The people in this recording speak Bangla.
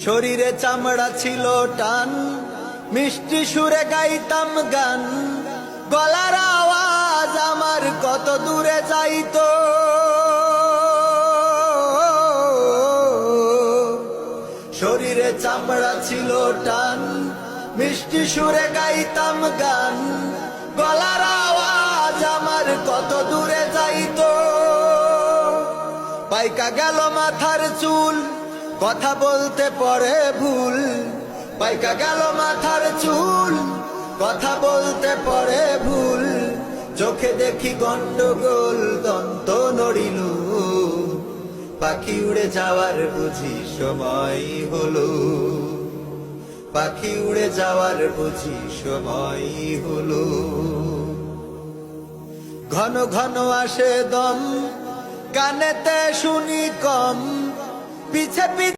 শরীরে চামড়া ছিল টান, মিষ্টি সুরে গাইতাম গান, গলার আওয়াজ আমার কত দূরে যাইতো। শরীরে চামড়া ছিল টান, মিষ্টি সুরে গাইতাম গান, গলার আওয়াজ আমার কত দূরে যাইতো। পাইকা গেল মাথার চুল, কথা বলতে পরে ভুল। পাইকা গেল মাথার চুল, কথা বলতে পরে ভুল। চোখে দেখি গন্ডগোল, দন্ত নড়িল। পাখি উড়ে যাওয়ার বুঝি সময় হলো, পাখি উড়ে যাওয়ার বুঝি সময় হলো। ঘন ঘন আসে দম, কানেতে শুনি কম, পিছে পিছে